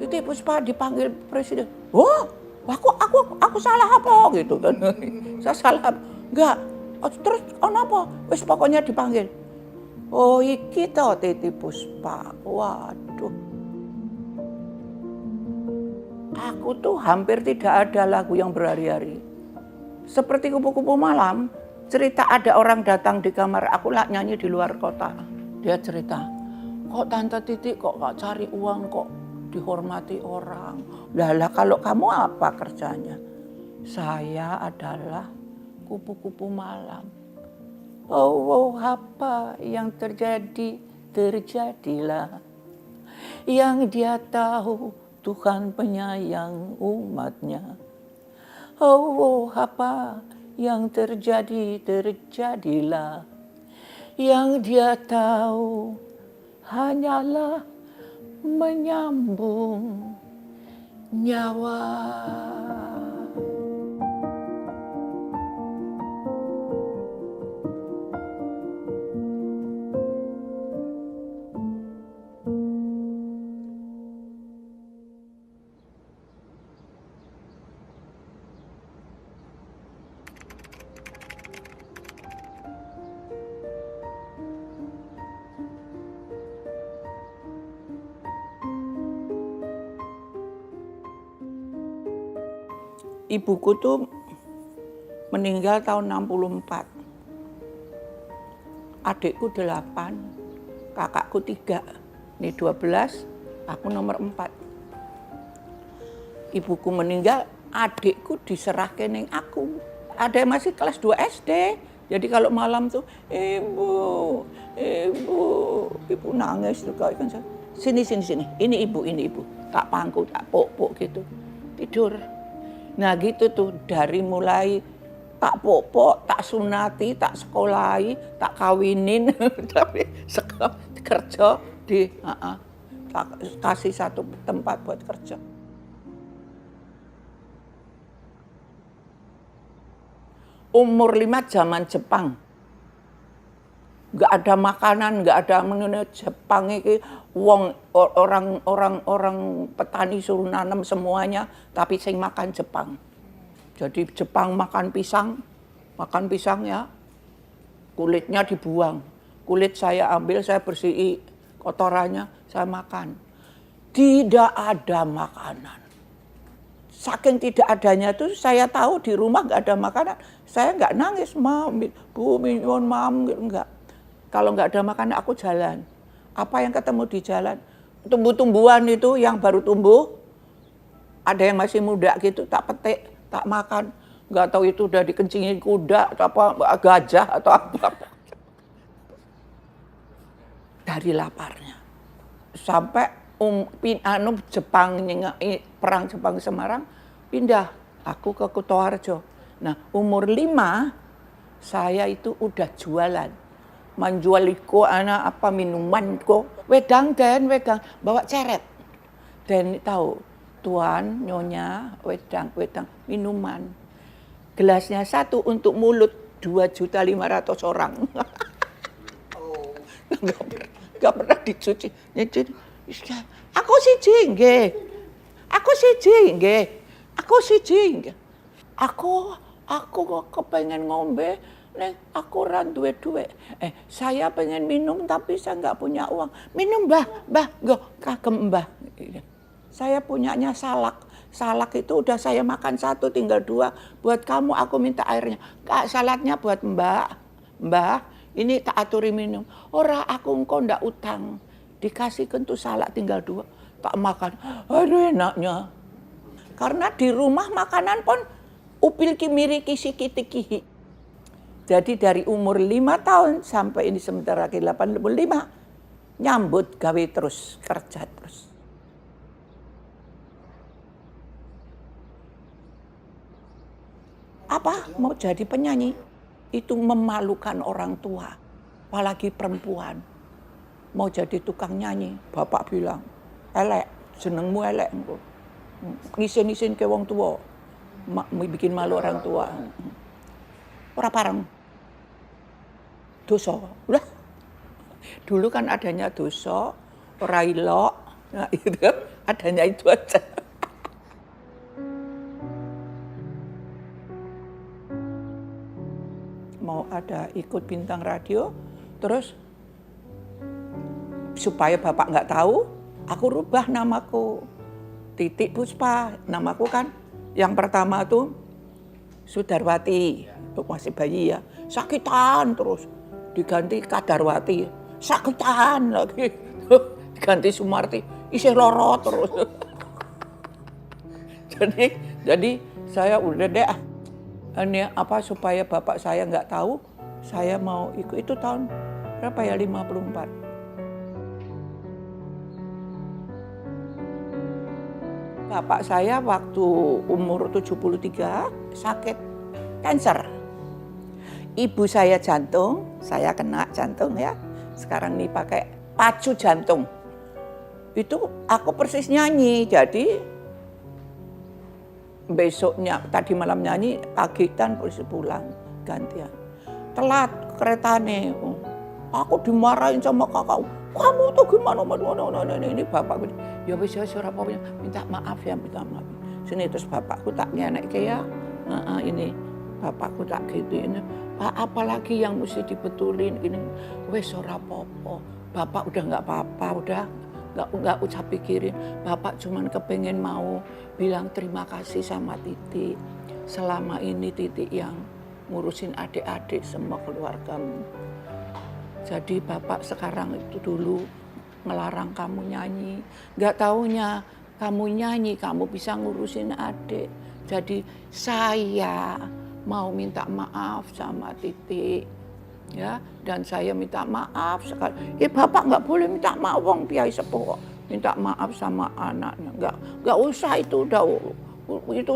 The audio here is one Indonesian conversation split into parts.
Titip Puspa dipanggil presiden. Wah, aku salah apa gitu kan? Saya salah apa? Enggak. Terus apa? Wis pokoknya dipanggil. Oh, iki to Titip Puspa. Waduh. Aku tuh hampir tidak ada lagu yang berhari-hari. Seperti Kupu-Kupu Malam, cerita ada orang datang di kamar aku lah nyanyi di luar kota. Dia cerita, kok Tante Titik kok gak cari uang kok dihormati orang. Lah kalau kamu apa kerjanya? Saya adalah kupu-kupu malam. Oh, apa yang terjadi, terjadilah. Yang dia tahu Tuhan penyayang umatnya. Oh, apa yang terjadi, terjadilah. Yang dia tahu hanyalah menyambung nyawa. Ibuku tuh meninggal tahun 64. Adikku 8, kakakku 3. Ini 12, aku nomor 4. Ibuku meninggal, adikku diserahkan ning aku. Ada yang masih kelas 2 SD. Jadi kalau malam tuh, ibu nangis tuh kayak kan. Sini. Ini ibu. Tak pangku, tak pok gitu. Tidur. Nah gitu tuh dari mulai tak popok, tak sunati, tak sekolahi, tak kawinin, tapi kerja di kasih satu tempat buat kerja. Umur 5 zaman Jepang. Nggak ada makanan, nggak ada menu Jepang iki orang petani suruh nanam semuanya, tapi sing makan Jepang. Jadi Jepang makan pisang ya, kulitnya dibuang. Kulit saya ambil, saya bersih kotorannya, saya makan. Tidak ada makanan. Saking tidak adanya itu saya tahu di rumah nggak ada makanan, saya nggak nangis, Bu, minum, mam, enggak. Kalau nggak ada makanan aku jalan. Apa yang ketemu di jalan? Tumbuh-tumbuhan itu yang baru tumbuh, ada yang masih muda gitu, tak petik, tak makan. Nggak tahu itu udah dikencingin kuda atau apa, gajah atau apa. Dari laparnya. Sampai Jepang, perang Jepang Semarang, pindah aku ke Kutoarjo. Nah, umur 5 saya itu udah jualan. Menjualiko anak apa minuman kok wedang bawa ceret. Dan tahu tuan nyonya wedang minuman. Gelasnya 1 untuk mulut 2.500.000 orang. Gak pernah dicuci. Aku siji nggih. Aku kok kepengen ngombe. Neng, aku ora duwe duit. Saya pengen minum tapi saya nggak punya uang. Minum, Mbah, go kagem Mbah. Saya punyanya salak. Salak itu udah saya makan 1, tinggal 2. Buat kamu aku minta airnya. Kak, saladnya buat Mbah, ini tak aturi minum. Ora aku engko ndak utang. Dikasih kentu salak tinggal 2. Tak makan. Aduh enaknya. Karena di rumah makanan pun upil kimiri kisi kitikihi. Jadi dari umur 5 tahun sampai ini sementara 85, nyambut gawe terus, kerja terus. Apa? Mau jadi penyanyi? Itu memalukan orang tua, apalagi perempuan. Mau jadi tukang nyanyi, bapak bilang, elek, jenengmu elek. Ngisin-ngisin ke wong tua, bikin malu orang tua. Ora pareng. dosa. Udah. Dulu kan adanya dosa, railo, nah itu adanya itu aja. Mau ada ikut bintang radio, terus supaya bapak nggak tahu, aku rubah namaku. Titik Puspa, namaku kan yang pertama tuh Sudarwati, masih bayi ya, sakitan terus diganti Kadarwati, sakitan lagi, diganti Sumarti, isih loro terus. jadi saya udah deh, ini apa supaya bapak saya nggak tahu, saya mau ikut itu tahun berapa ya 54. Bapak saya waktu umur 73 sakit kanker. Ibu saya jantung, saya kena jantung ya. Sekarang nih pakai pacu jantung. Itu aku persis nyanyi, jadi besoknya tadi malam nyanyi, pagitan polisi pulang gantian. Telat keretane. Aku dimarahin sama kakak. Kamu tuh gimana? Ini bapak ya wis ora apa-apa, minta maaf ya, minta maaf. Sini terus bapakku tak ngenekke ya. Ini bapakku tak gituin. Pak, apalagi yang mesti dibetulin ini. Wis ora apa-apa. Bapak udah enggak apa-apa, udah enggak usah pikirin. Bapak cuman kepengen mau bilang terima kasih sama Titik. Selama ini Titik yang ngurusin adik-adik semua keluargamu. Jadi bapak sekarang itu dulu ngelarang kamu nyanyi. Gak taunya kamu nyanyi, kamu bisa ngurusin adik. Jadi saya mau minta maaf sama Titik. Ya, dan saya minta maaf sekali. Bapak nggak boleh minta maaf, wong piai sepuh. Minta maaf sama anaknya. Nggak usah, itu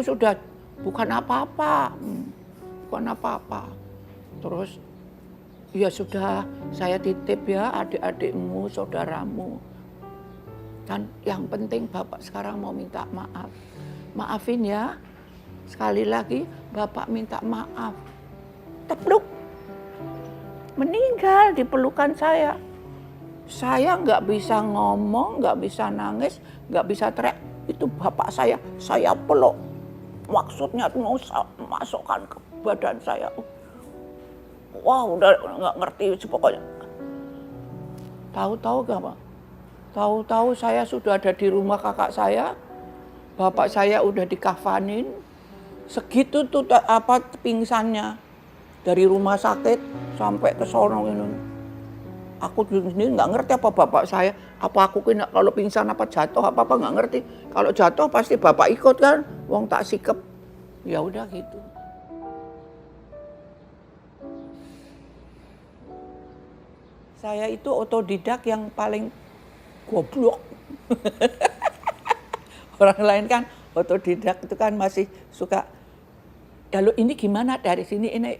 sudah bukan apa-apa. Bukan apa-apa. Terus ya sudah, saya titip ya adik-adikmu, saudaramu. Dan yang penting bapak sekarang mau minta maaf. Maafin ya, sekali lagi bapak minta maaf. Tepluk, meninggal di pelukan saya. Saya nggak bisa ngomong, nggak bisa nangis, nggak bisa teriak. Itu bapak saya peluk. Maksudnya mau masukkan ke badan saya. Wah, udah nggak ngerti pokoknya. Tahu-tahu gak, Pak? Tahu-tahu saya sudah ada di rumah kakak saya. Bapak saya udah dikafanin. Segitu tuh apa pingsannya. Dari rumah sakit sampai ke sono ini. Aku sendiri nggak ngerti apa bapak saya. Apa aku kena kalau pingsan apa jatuh apa nggak ngerti. Kalau jatuh pasti bapak ikut kan. Wong tak sikep. Ya udah gitu. Saya itu otodidak yang paling goblok. Orang lain kan otodidak itu kan masih suka, ya lo ini gimana dari sini ini.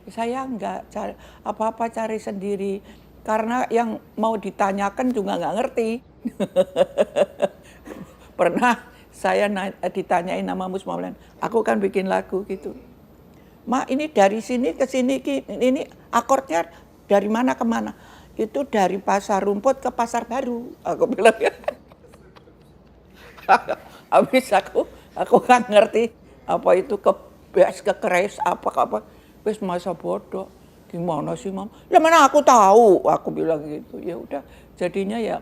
Saya enggak cari apa-apa, cari sendiri. Karena yang mau ditanyakan juga nggak ngerti. Pernah saya ditanyain nama Mus Maulana, aku kan bikin lagu gitu. Ma, ini dari sini ke sini, ini akordnya dari mana ke mana? Itu dari Pasar Rumput ke Pasar Baru. Aku bilang ya. Habis aku nggak ngerti apa itu ke bes, ke keres, apa. Wes masa bodoh. Gimana sih, Mam? Lah mana aku tahu? Aku bilang gitu. Ya udah, jadinya ya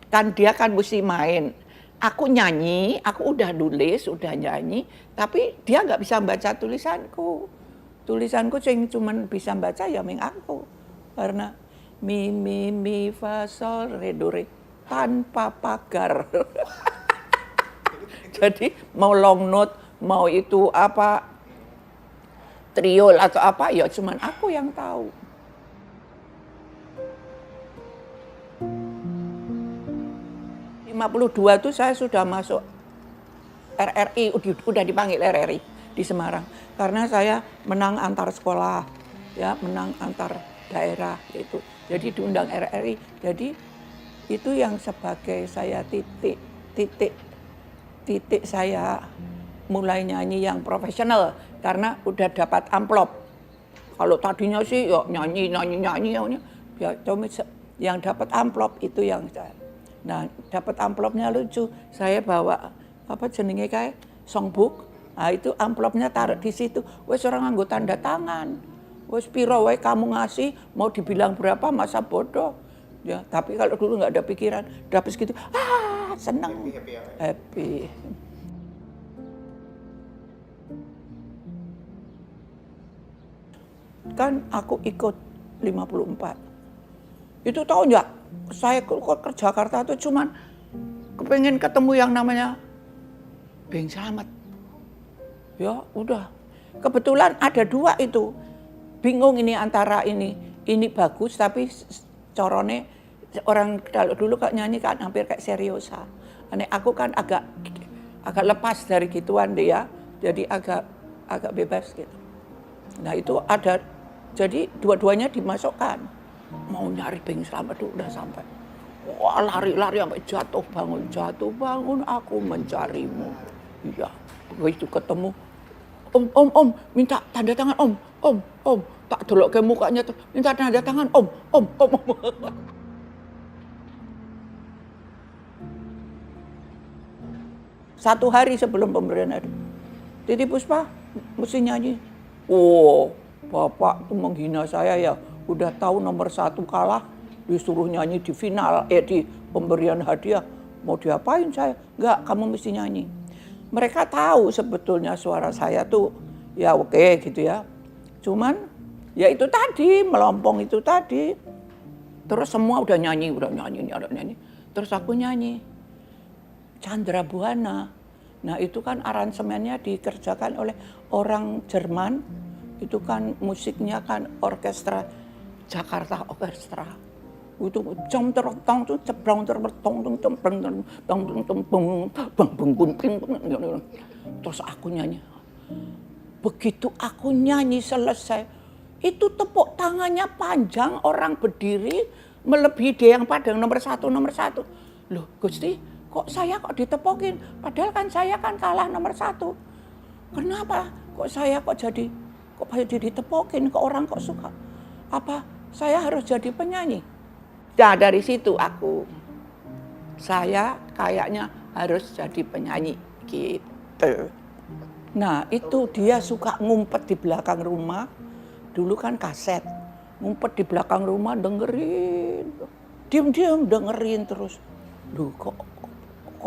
kan dia kan mesti main. Aku nyanyi, aku udah nulis, udah nyanyi, tapi dia nggak bisa baca tulisanku. Tulisanku cuman bisa baca ya ming aku. Karena mi fa sol re do re tanpa pagar. Jadi mau long note, mau itu apa triol atau apa ya cuman aku yang tahu. '52 tuh saya sudah masuk RRI, udah dipanggil RRI di Semarang. Karena saya menang antar sekolah, ya menang antar daerah itu. Jadi diundang RRI. Jadi itu yang sebagai saya titik saya mulai nyanyi yang profesional karena udah dapat amplop. Kalau tadinya sih ya nyanyi. Ya, yang dapat amplop itu yang saya. Nah, dapat amplopnya lucu. Saya bawa apa jenenge kae songbook. Nah, itu amplopnya taruh di situ. Wes orang nganggo tanda tangan. Wes piro wae kamu ngasih, mau dibilang berapa masa bodoh. Ya, tapi kalau dulu nggak ada pikiran, dapat segitu, seneng. Happy. Kan aku ikut 54. Itu tahu nggak, saya ke Jakarta itu cuman kepengen ketemu yang namanya Beng Slamet. Ya udah, kebetulan ada 2 itu. Bingung ini antara ini bagus tapi corone orang kalau dulu kak nyanyi kan hampir kayak seriosa. Aneh aku kan agak lepas dari gituan deh ya, jadi agak bebas gitu. Nah itu ada, jadi dua-duanya dimasukkan. Mau nyari Beng Slamet tuh udah sampai. Wah lari-lari sampai jatuh bangun aku mencarimu. Iya, begitu ketemu. Om, minta tanda tangan om. Tak delok ke mukanya tuh, minta tanda tangan om. 1 hari sebelum pemberian hadiah, Titiek Puspa mesti nyanyi. Oh, Bapak tuh menghina saya ya. Udah tahu nomor 1 kalah, disuruh nyanyi di final, di pemberian hadiah. Mau diapain saya? Enggak, kamu mesti nyanyi. Mereka tahu sebetulnya suara saya tuh ya oke gitu ya. Cuman ya itu tadi, melompong itu tadi. Terus semua udah nyanyi. Terus aku nyanyi. Chandra Buana. Nah itu kan aransemennya dikerjakan oleh orang Jerman. Itu kan musiknya kan orkestra Jakarta Orkestra. Itu jam terotong tuh cebrang terotong terus aku nyanyi. Begitu aku nyanyi selesai, itu tepuk tangannya panjang, orang berdiri melebihi dia yang pada nomor satu. Loh Gusti, kok saya kok ditepokin? Padahal kan saya kan kalah nomor 1. Kenapa? Kok saya jadi ditepokin, ke orang kok suka? Apa saya harus jadi penyanyi? Nah dari situ saya kayaknya harus jadi penyanyi gitu. Nah itu dia suka ngumpet di belakang rumah. Dulu kan kaset. Ngumpet di belakang rumah dengerin. Diam-diam dengerin terus. Loh kok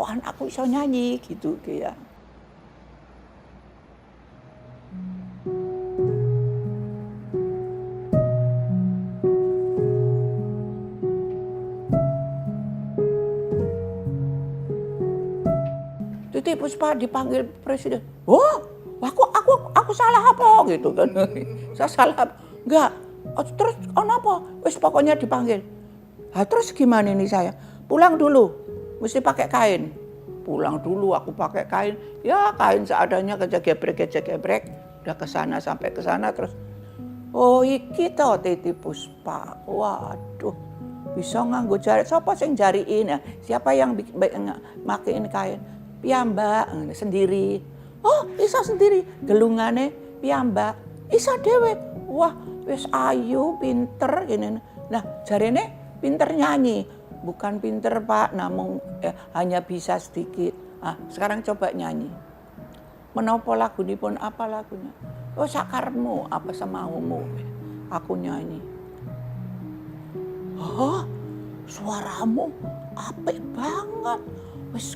anakku bisa nyanyi gitu ya. Titiek Puspa dipanggil presiden. Oh, aku salah apa gitu kan? Saya salah apa? Enggak. Terus kenapa? Wis pokoknya dipanggil. Terus gimana ini saya? Pulang dulu. Mesti pakai kain. Pulang dulu aku pakai kain. Ya kain seadanya kejegebrek. Udah sampai ke sana terus. Oh iki toh Titiek Puspa. Waduh. Bisa nganggo jari. Siapa sing jariin ya? Siapa yang makein kain? Piyambak sendiri. Oh, iso sendiri. Gelungane piyambak. Iso dhewe. Wah, wis ayu, pinter gini. Nah, jarene pinter nyanyi. Bukan pinter, Pak, namun hanya bisa sedikit. Sekarang coba nyanyi. Menapa lagunipun, apa lagunya? Oh, sakarmu, apa semaumu. Aku nyanyi. Oh, suaramu apik banget. Wis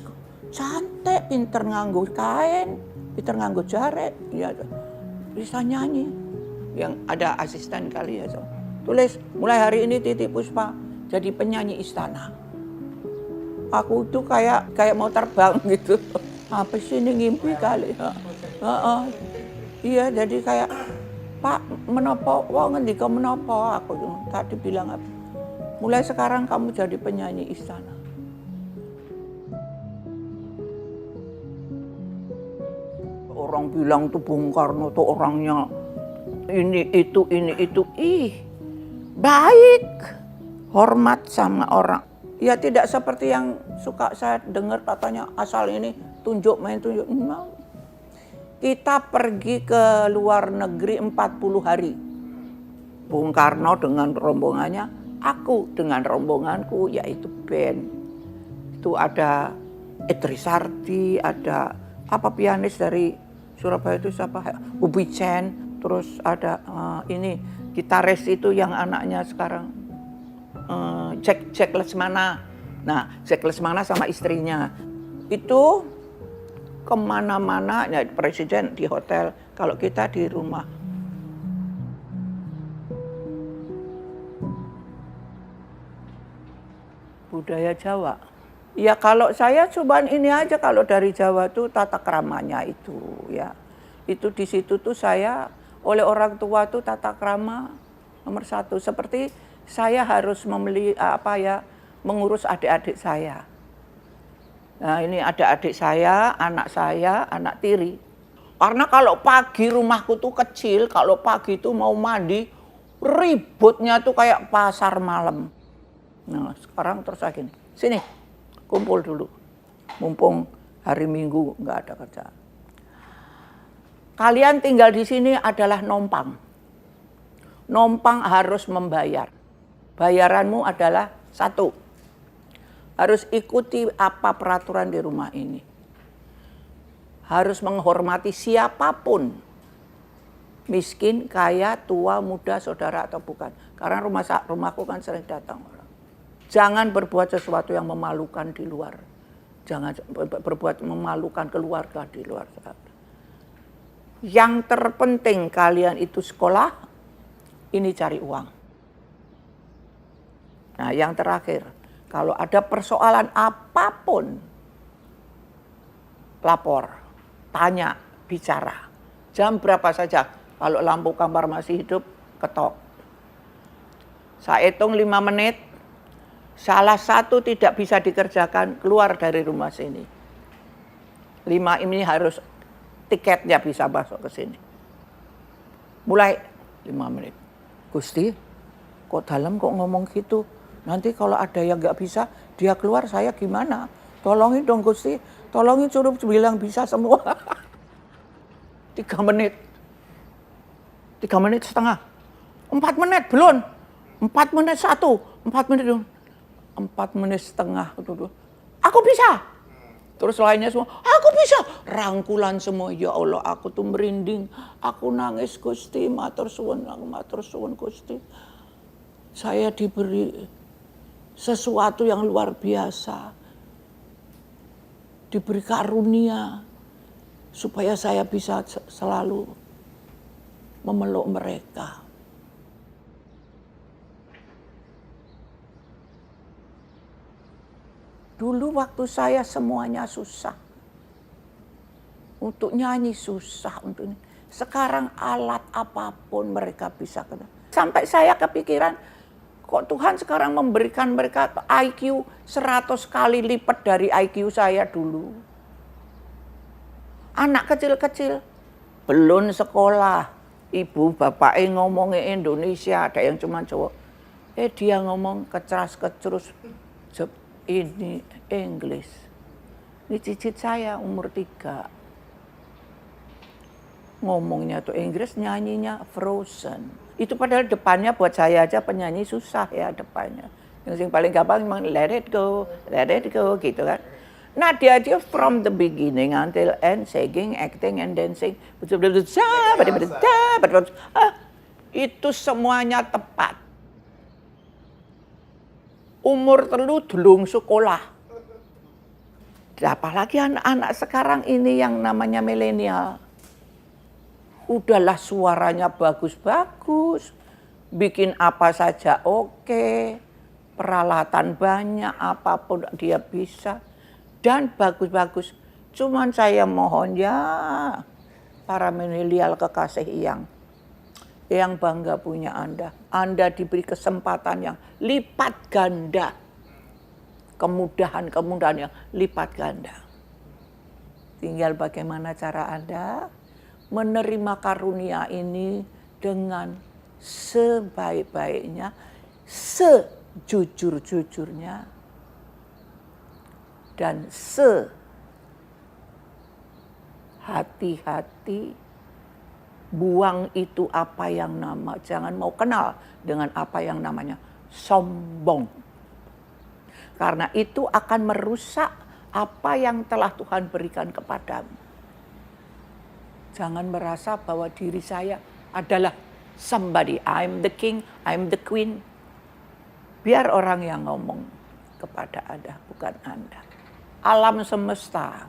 cantik, pinter nganggo kain, pinter nganggo jare, ya bisa nyanyi. Yang ada asisten kali ya. Tulis, mulai hari ini Titiek Puspa jadi penyanyi istana. Aku tuh kayak mau terbang gitu. Apa sih ini ngimpi kali ya. Iya, jadi kayak Pak menapa, ngendika menapa, aku tadi bilang apa. Mulai sekarang kamu jadi penyanyi istana. Orang bilang tuh Bung Karno tuh orangnya ini itu. Baik. Hormat sama orang. Ya tidak seperti yang suka saya dengar katanya asal ini tunjuk. Kita pergi ke luar negeri 40 hari. Bung Karno dengan rombongannya, aku dengan rombonganku, yaitu band. Itu ada Idris Sardi, ada pianis dari Surabaya itu siapa? Ubi Chen, terus ada ini gitaris itu yang anaknya sekarang Jack Lesmana. Nah, Jack Lesmana sama istrinya itu kemana-mana, ya presiden di hotel, kalau kita di rumah. Budaya Jawa. Ya kalau saya cobaan ini aja, kalau dari Jawa tuh tata keramanya itu ya. Itu di situ tuh saya oleh orang tua tuh tata krama nomor 1. Seperti saya harus mengurus adik-adik saya. Nah ini ada adik saya, anak tiri. Karena kalau pagi rumahku tuh kecil, kalau pagi tuh mau mandi, ributnya tuh kayak pasar malam. Nah sekarang terus saya gini, sini kumpul dulu, mumpung hari Minggu nggak ada kerjaan. Kalian tinggal di sini adalah nompang. Nompang harus membayar. Bayaranmu adalah 1, harus ikuti apa peraturan di rumah ini. Harus menghormati siapapun, miskin, kaya, tua, muda, saudara atau bukan. Karena rumahku kan sering datang orang. Jangan berbuat sesuatu yang memalukan di luar. Jangan berbuat memalukan keluarga di luar. Yang terpenting kalian itu sekolah, ini cari uang. Nah yang terakhir, kalau ada persoalan apapun, lapor, tanya, bicara. Jam berapa saja, kalau lampu kamar masih hidup, ketok. Saya hitung 5 menit, salah satu tidak bisa dikerjakan, keluar dari rumah sini. 5 ini harus tiketnya bisa masuk ke sini. Mulai 5 menit. Gusti, kok dalam kok ngomong gitu? Nanti kalau ada yang nggak bisa, dia keluar, saya gimana? Tolongin dong Gusti, tolongin suruh bilang bisa semua. 3 menit. 3 menit setengah. 4 menit belum. 4 menit 1. 4 menit belum. 4 menit setengah. Aku bisa. Terus lainnya semua, aku bisa. Rangkulan semua, ya Allah aku tuh merinding. Aku nangis Gusti, matur suwun Gusti. Saya diberi sesuatu yang luar biasa. Diberi karunia. Supaya saya bisa selalu memeluk mereka. Dulu waktu saya semuanya susah. Untuk nyanyi susah. Sekarang alat apapun mereka bisa kena. Sampai saya kepikiran, kok Tuhan sekarang memberikan mereka IQ 100 kali lipat dari IQ saya dulu. Anak kecil-kecil, belum sekolah. Ibu bapaknya ngomongnya Indonesia, ada yang cuma Jawa. Dia ngomong keceras-kecerus. Ini Inggris. Ini cicit saya umur 3. Ngomongnya tuh Inggris, nyanyinya Frozen. Itu padahal depannya buat saya aja penyanyi susah ya depannya. Yang paling gampang memang let it go gitu kan. Nah dia from the beginning until end, singing, acting and dancing. Itu semuanya tepat. Umur delung sekolah. Apalagi anak-anak sekarang ini yang namanya milenial. Udahlah suaranya bagus-bagus. Bikin apa saja oke. Peralatan banyak, apapun dia bisa. Dan bagus-bagus. Cuman saya mohon ya para milenial kekasih yang bangga punya Anda. Anda diberi kesempatan yang lipat ganda. Kemudahan yang lipat ganda. Tinggal bagaimana cara Anda menerima karunia ini dengan sebaik-baiknya, sejujur-jujurnya, dan sehati-hati Buang itu apa yang jangan mau kenal dengan apa yang namanya sombong. Karena itu akan merusak apa yang telah Tuhan berikan kepadamu. Jangan merasa bahwa diri saya adalah somebody. I'm the king, I'm the queen. Biar orang yang ngomong kepada Anda, bukan Anda. Alam semesta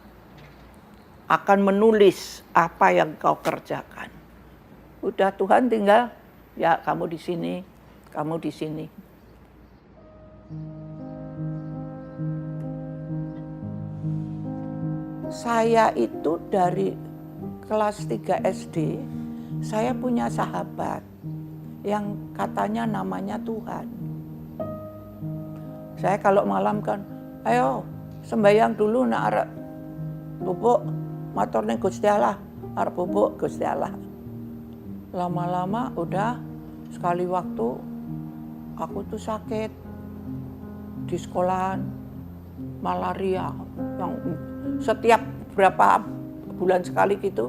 akan menulis apa yang kau kerjakan. Udah Tuhan tinggal, ya kamu di sini, kamu di sini. Saya itu dari kelas 3 SD, saya punya sahabat yang katanya namanya Tuhan. Saya kalau malam kan, ayo sembahyang dulu nak arep bubuk matur ning Gusti Allah, arep bubuk Gusti Allah. Lama-lama udah sekali waktu aku tuh sakit di sekolahan, malaria yang setiap berapa bulan sekali gitu,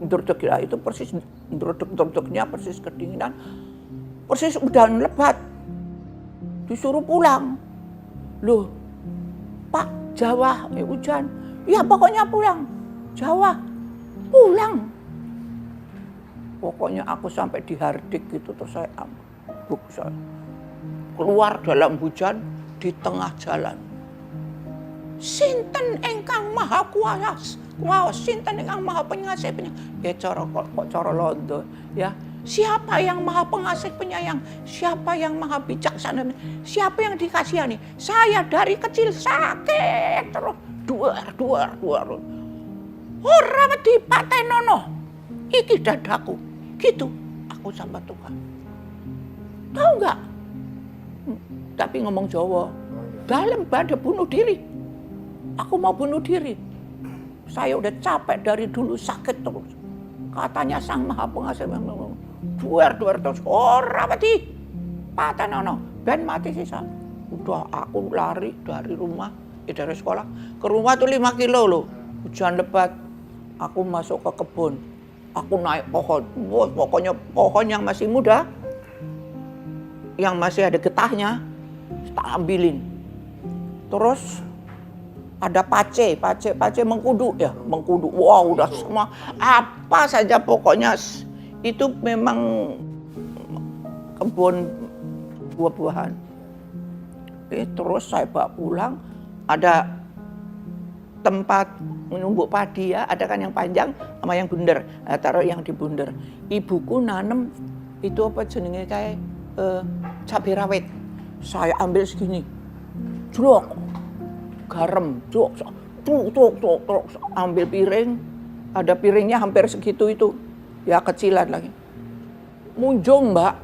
ndrodok itu persis ndrodok-ndrodoknya persis kedinginan, persis udah lebat, disuruh pulang. Loh, Pak, Jawa hujan, ya pokoknya pulang, Jawa, pulang. Pokoknya aku sampai dihardik gitu, terus saya keluar dalam hujan di tengah jalan. Sinten ingkang maha kuasa, sinten ingkang maha pengasih penyayang. Ya cara londo ya. Siapa yang maha pengasih penyayang? Siapa yang maha bijaksana? Siapa yang dikasihani? Saya dari kecil sakit terus duar. Ora wedi patenono. Iki dadaku. Gitu aku sama Tuhan. Tahu enggak? Tapi ngomong Jawa. Dalam pada bunuh diri. Aku mau bunuh diri. Saya udah capek dari dulu, sakit terus. Katanya Sang Maha Pengasih duar terus ora wedi patenono ben mati sisa. Udah aku lari dari rumah, dari sekolah ke rumah tuh 5 kilo loh. Hujan lebat. Aku masuk ke kebun. Aku naik pohon. Pokoknya pohon yang masih muda, yang masih ada getahnya, tak ambilin. Terus ada pace mengkudu ya, mengkudu. Wow, udah semua apa saja pokoknya itu memang kebun buah-buahan. Terus saya bawa pulang, ada tempat menumbuk padi ya, ada kan yang panjang sama yang bunder. Nah, taruh yang di bunder. Ibuku nanem itu apa jenenge kayak cabai rawit. Saya ambil segini. Jlok. Garam, tuk, ambil piring, ada piringnya hampir segitu itu, ya kecilan lagi. Munjung Mbak,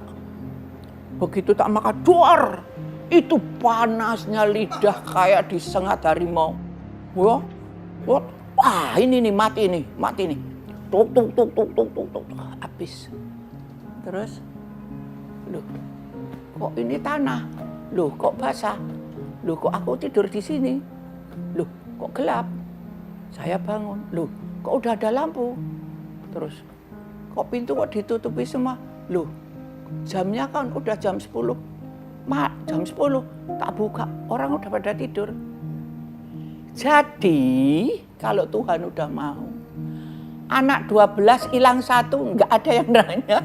begitu tak makan, duar, itu panasnya lidah kayak disengat harimau. Wah ini nih mati nih, tuk, habis. Terus, loh, kok ini tanah, loh kok basah, loh kok aku tidur di sini. Loh, kok gelap? Saya bangun. Loh, kok udah ada lampu? Terus, kok pintu kok ditutupi semua? Loh, jamnya kan udah jam 10. Jam 10, tak buka. Orang udah pada tidur. Jadi, kalau Tuhan udah mau, anak 12 hilang 1, nggak ada yang nanya.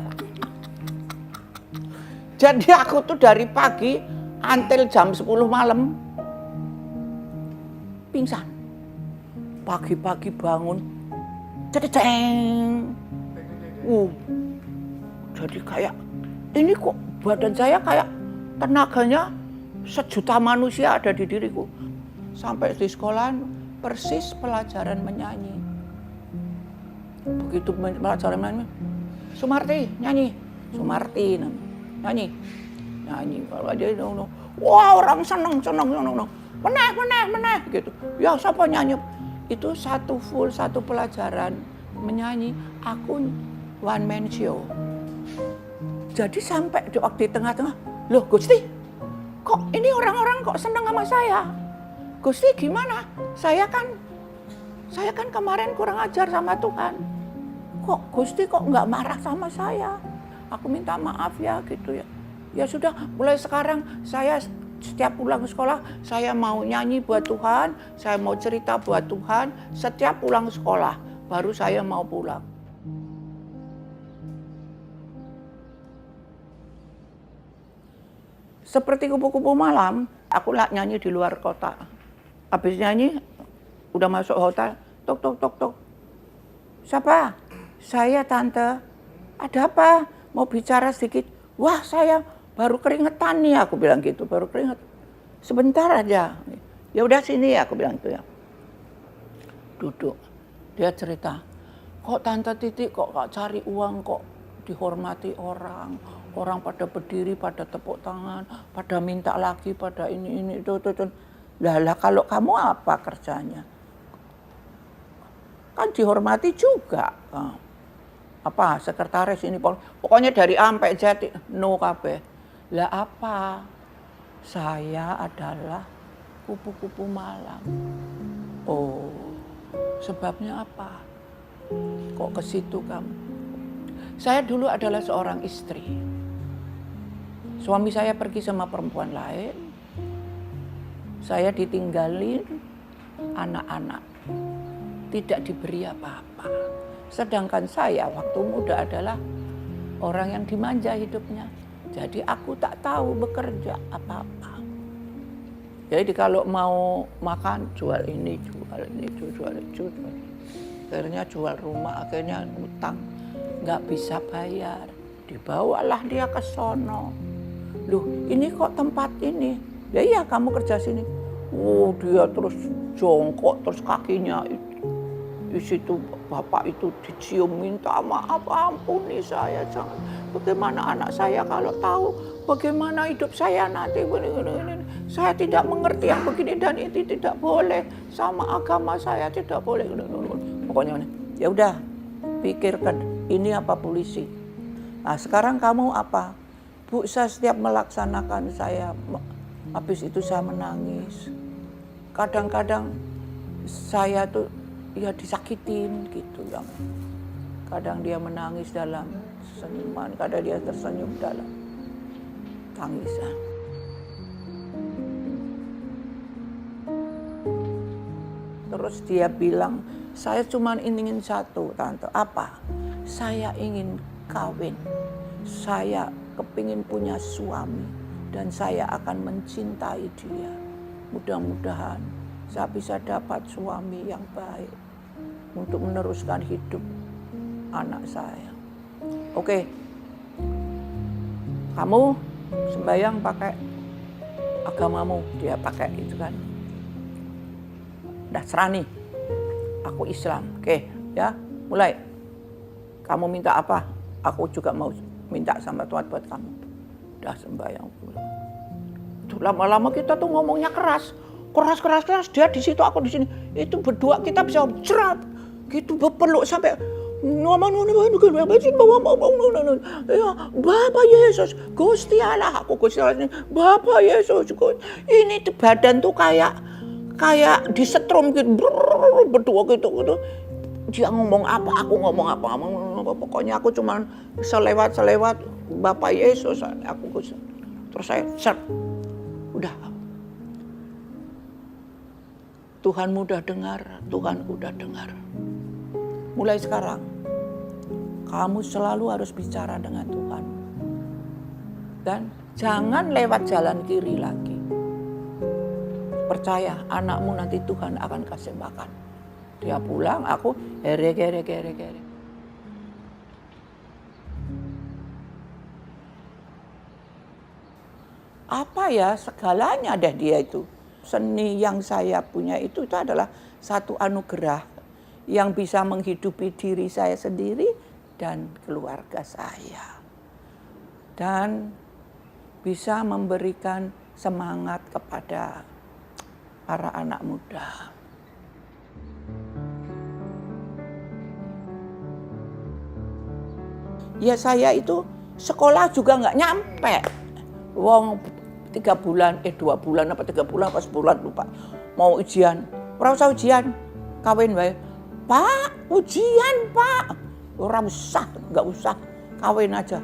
Jadi aku tuh dari pagi, until jam 10 malam, pingsan. Pagi-pagi bangun, cedeng. Jadi kayak, ini kok badan saya kayak tenaganya 1.000.000 manusia ada di diriku. Sampai di sekolah persis pelajaran menyanyi. Begitu pelajaran menyanyi, Sumarti nyanyi, Sumarti nyanyi. Kalau aja wah orang seneng. Meneh gitu. Ya siapa nyanyi? Itu satu pelajaran menyanyi. Aku one man show. Jadi sampai di waktu di tengah-tengah, loh Gusti, kok ini orang-orang kok seneng sama saya? Gusti gimana? Saya kan kemarin kurang ajar sama Tuhan. kok Gusti kok nggak marah sama saya? Aku minta maaf ya gitu ya. Ya sudah, mulai sekarang saya setiap pulang sekolah, saya mau nyanyi buat Tuhan, saya mau cerita buat Tuhan, setiap pulang sekolah, baru saya mau pulang. Seperti kupu-kupu malam, aku nyanyi di luar kota. Habis nyanyi, udah masuk hotel, tok tok tok tok. Siapa? Saya tante. Ada apa? Mau bicara sedikit. Wah saya baru keringetan nih, aku bilang gitu, baru keringet. Sebentar aja. Ya udah sini aku bilang gitu ya. Duduk. Dia cerita, kok Tante Titi kok gak cari uang, kok dihormati orang. Orang pada berdiri, pada tepuk tangan, pada minta lagi, pada ini itu. Lah kalau kamu apa kerjanya? Kan dihormati juga. Apa sekretaris ini, pokoknya dari A sampai Z, no kabeh. Lah apa? Saya adalah kupu-kupu malam. Oh, sebabnya apa? Kok ke situ kamu? Saya dulu adalah seorang istri. Suami saya pergi sama perempuan lain. Saya ditinggalin anak-anak. Tidak diberi apa-apa. Sedangkan saya waktu muda adalah orang yang dimanja hidupnya. Jadi aku tak tahu bekerja apa-apa. Jadi kalau mau makan jual ini, jual itu. Akhirnya jual rumah, akhirnya utang. Nggak bisa bayar. Dibawalah dia ke sono. Loh ini kok tempat ini? Ya iya kamu kerja sini. Oh dia terus jongkok, terus kakinya itu. Di situ bapak itu dicium, minta maaf, ampuni saya, jangan. Bagaimana anak saya kalau tahu bagaimana hidup saya nanti, saya tidak mengerti yang begini dan itu tidak boleh, sama agama saya tidak boleh. Pokoknya ya udah, pikirkan ini apa polisi. Nah sekarang kamu apa? Bu, saya setiap melaksanakan saya, habis itu saya menangis. Kadang-kadang saya tuh ya disakitin gitu yang kadang dia menangis dalam senyuman, kadang dia tersenyum dalam tangisan. Terus dia bilang, saya cuma ingin satu, Tante. Apa? Saya ingin kawin. Saya kepingin punya suami dan saya akan mencintai dia. Mudah-mudahan saya bisa dapat suami yang baik untuk meneruskan hidup anak saya. Oke, kamu sembahyang pakai agamamu, dia pakai itu kan. Nasrani, aku Islam. Oke, ya mulai. Kamu minta apa? Aku juga mau minta sama Tuhan buat kamu. Udah sembahyang pulang. Lama-lama kita tuh ngomongnya keras. Keras. Dia di situ, aku di sini. Itu berdua kita bisa cerap. Gitu berpeluk sampai ngomong ya Bapak Yesus, Gusti Allah, aku Gusti Allah, Bapak Yesus, ini tuh badan tuh kayak disetrum gitu, berdua gitu. Dia ngomong apa, aku ngomong apa, pokoknya aku cuma selewat Bapak Yesus, aku Gusti. Terus saya udah. Tuhan udah dengar. Mulai sekarang, kamu selalu harus bicara dengan Tuhan. Dan jangan lewat jalan kiri lagi. Percaya, anakmu nanti Tuhan akan kasih makan. Dia pulang, aku gere. Apa ya, segalanya ada dia itu. Seni yang saya punya itu adalah satu anugerah yang bisa menghidupi diri saya sendiri dan keluarga saya. Dan bisa memberikan semangat kepada para anak muda. Ya saya itu sekolah juga nggak nyampe. Wong 2 bulan apa 3 bulan apa sebulan lupa. Mau ujian, ora usah ujian, kawin wae. Pak, ujian Pak. Ora usah, nggak usah, kawin aja.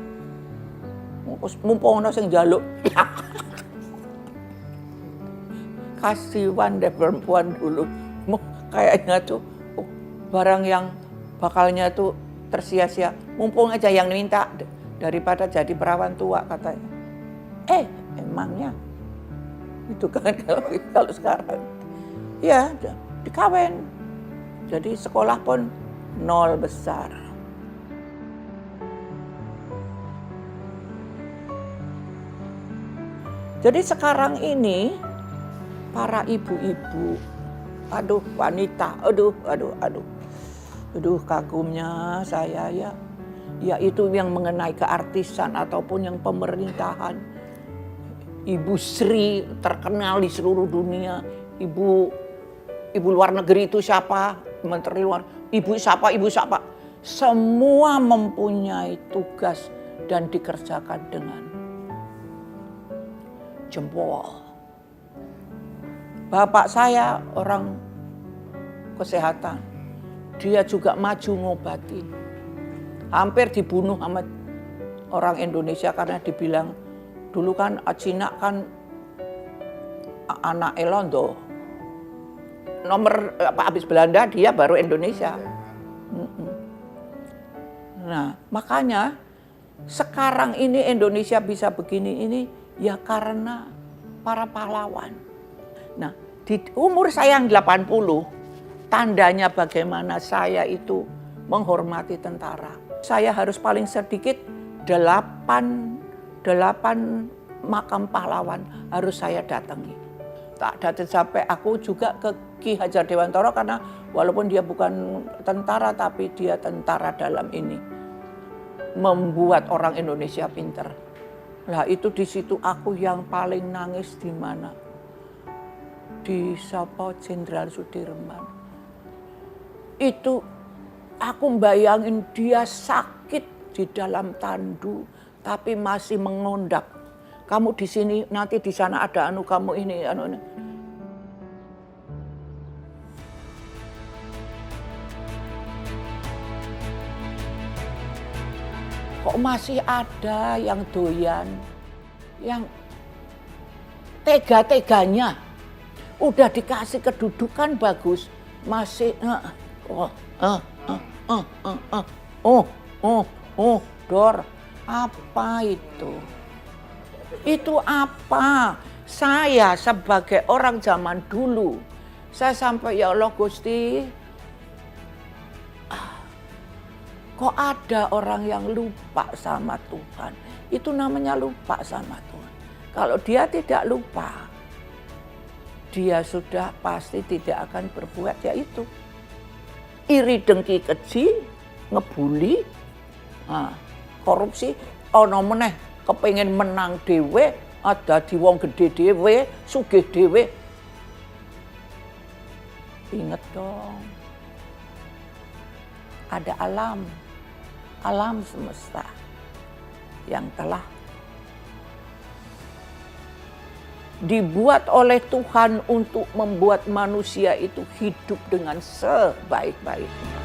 Mumpung ana sing njaluk. Kasihan deh perempuan dulu. Kayaknya tuh barang yang bakalnya tuh tersia-sia. Mumpung aja yang minta daripada jadi perawan tua katanya. Emangnya itu kan kalau sekarang. Ya, dikawin. Jadi sekolah pun nol besar. Jadi sekarang ini para ibu-ibu, wanita, kagumnya saya ya. Yaitu yang mengenai keartisan ataupun yang pemerintahan. Ibu Sri terkenal di seluruh dunia. Ibu luar negeri itu siapa? Menteri luar. Ibu siapa? Semua mempunyai tugas dan dikerjakan dengan jempol. Bapak saya orang kesehatan. Dia juga maju ngobati. Hampir dibunuh sama orang Indonesia karena dibilang dulu kan Cina kan anak Elondo. Nomor habis Belanda dia baru Indonesia. Nah, makanya sekarang ini Indonesia bisa begini ini ya karena para pahlawan. Nah, di umur saya yang 80, tandanya bagaimana saya itu menghormati tentara. Saya harus paling sedikit 8 makam pahlawan harus saya datangi. Tak datang sampai aku juga ke Ki Hajar Dewantara karena walaupun dia bukan tentara tapi dia tentara dalam ini. Membuat orang Indonesia pinter. Lah itu di situ aku yang paling nangis di mana? Di Sapa Jenderal Sudirman. Itu aku bayangin dia sakit di dalam tandu tapi masih mengondak. Kamu di sini nanti di sana ada kamu ini ini. Kok masih ada yang doyan, yang tega-teganya. Udah dikasih kedudukan bagus, masih Dor, apa itu? Itu apa? Saya sebagai orang zaman dulu, saya sampai ya Allah Gusti, kok ada orang yang lupa sama Tuhan? Itu namanya lupa sama Tuhan. Kalau dia tidak lupa, dia sudah pasti tidak akan berbuat yaitu iri dengki keji, ngebuli, korupsi, ono meneh kepengen menang dhewe, ada di wong gede dhewe, sugih dhewe. Ingat dong, ada alam semesta yang telah dibuat oleh Tuhan untuk membuat manusia itu hidup dengan sebaik-baiknya.